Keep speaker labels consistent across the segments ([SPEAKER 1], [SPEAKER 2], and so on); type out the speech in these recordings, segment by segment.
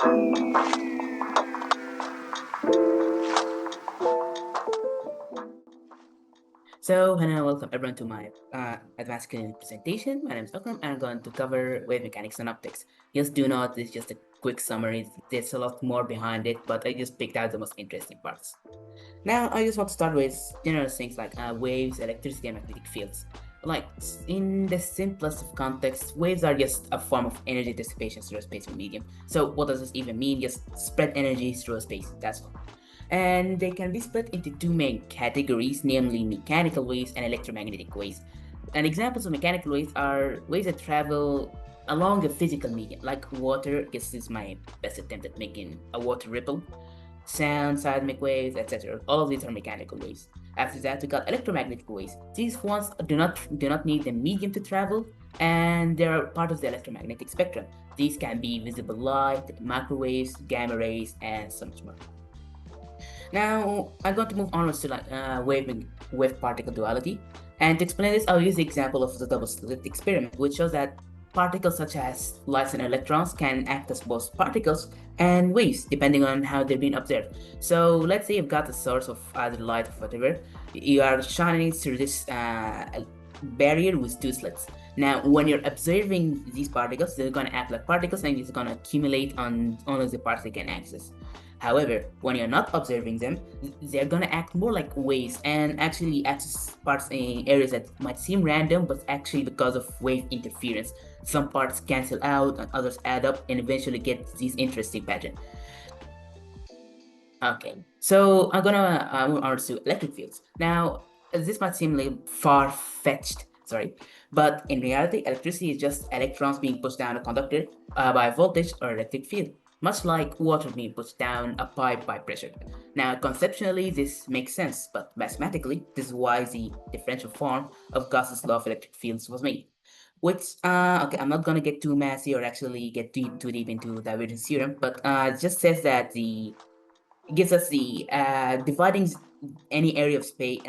[SPEAKER 1] So, hello, welcome everyone to my advanced clinic presentation. My name is Akram, and I'm going to cover wave mechanics and optics. Just do not, this is just a quick summary. There's a lot more behind it, but I just picked out the most interesting parts. Now, I just want to start with general things like waves, electricity, and magnetic fields. Like, in the simplest of contexts, waves are just a form of energy dissipation through a spatial medium. So, what does this even mean? Just spread energy through a space, that's all. And they can be split into two main categories, namely mechanical waves and electromagnetic waves. And examples of mechanical waves are waves that travel along a physical medium, like water. This is my best attempt at making a water ripple, sound, seismic waves, etc. All of these are mechanical waves. After that, we got electromagnetic waves. These ones do not need the medium to travel, and they are part of the electromagnetic spectrum. These can be visible light, microwaves, gamma rays, and so much more. Now, I'm going to move onwards to wave particle duality. And to explain this, I'll use the example of the double slit experiment, which shows that particles such as lights and electrons can act as both particles and waves, depending on how they're being observed. So let's say you've got a source of either light or whatever. You are shining through this barrier with two slits. Now, when you're observing these particles, they're going to act like particles and it's going to accumulate on only the parts they can access. However, when you're not observing them, they're gonna act more like waves and actually access parts in areas that might seem random, but actually because of wave interference. Some parts cancel out and others add up and eventually get these interesting patterns. Okay, so I'm gonna move on to electric fields. Now, this might seem like far-fetched, sorry, but in reality, electricity is just electrons being pushed down a conductor by a voltage or electric field, much like water being pushed down a pipe by pressure. Now, conceptually, this makes sense, but mathematically, this is why the differential form of Gauss's law of electric fields was made. Which, okay, I'm not gonna get too messy or actually get too deep into divergence theorem, but it just says that it gives us the dividing any area of space,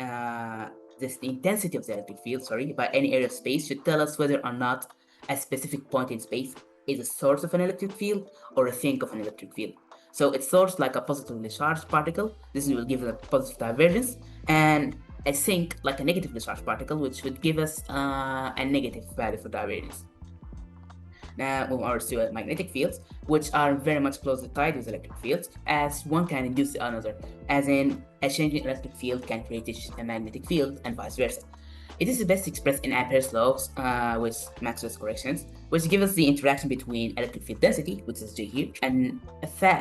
[SPEAKER 1] this the intensity of the electric field, sorry, by any area of space should tell us whether or not a specific point in space is a source of an electric field or a sink of an electric field. So it's source like a positively charged particle. This will give us a positive divergence, and a sink like a negatively charged particle, which would give us a negative value for divergence. Now move on to magnetic fields, which are very much closely tied with electric fields, as one can induce the another, as in a changing electric field can create a magnetic field and vice versa. It is best expressed in Ampere's laws with Maxwell's corrections, which give us the interaction between electric field density, which is J here, and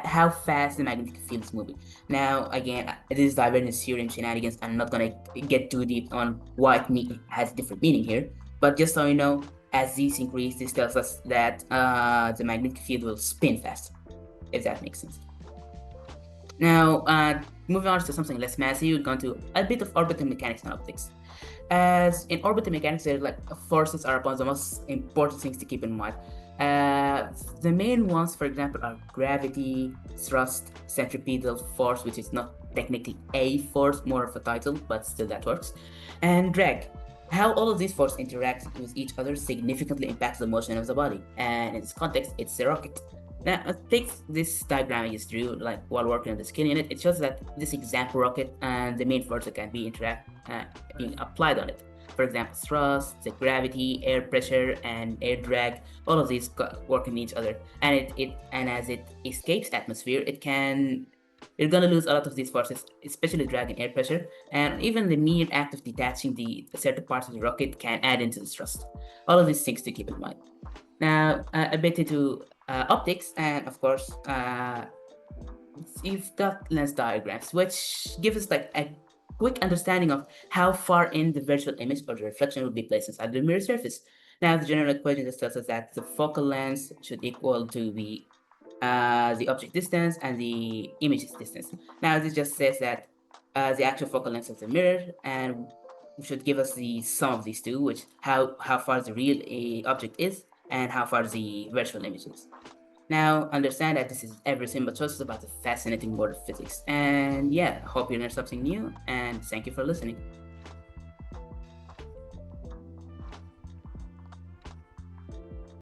[SPEAKER 1] how fast the magnetic field is moving. Now, again, this is divergence theorem shenanigans. I'm not gonna get too deep on why it has different meaning here, but just so you know, as these increase, this tells us that the magnetic field will spin faster, if that makes sense. Now, moving on to something less messy, we're going to a bit of orbital mechanics and optics. As in orbital mechanics, forces are upon the most important things to keep in mind. The main ones, for example, are gravity, thrust, centripetal force, which is not technically a force, more of a title, but still that works, and drag. How all of these forces interact with each other significantly impacts the motion of the body, and in this context, it's the rocket. Now, take this diagram I just drew, like while working on the skin unit. It shows that this example rocket and the main force that can be being applied on it. For example, thrust, the gravity, air pressure, and air drag. All of these work in each other, and as it escapes atmosphere, you're gonna lose a lot of these forces, especially drag and air pressure, and even the mere act of detaching the certain parts of the rocket can add into the thrust. All of these things to keep in mind. Now, a bit into optics, and of course, you've got lens diagrams, which give us like a quick understanding of how far in the virtual image or the reflection will be placed inside the mirror surface. Now, the general equation just tells us that the focal length should equal to the object distance and the image's distance. Now, this just says that the actual focal length of the mirror and should give us the sum of these two, which how far the real object is and how far the virtual image is. Now, understand that this is everything but just about the fascinating world of physics. And yeah, hope you learned something new, and thank you for listening.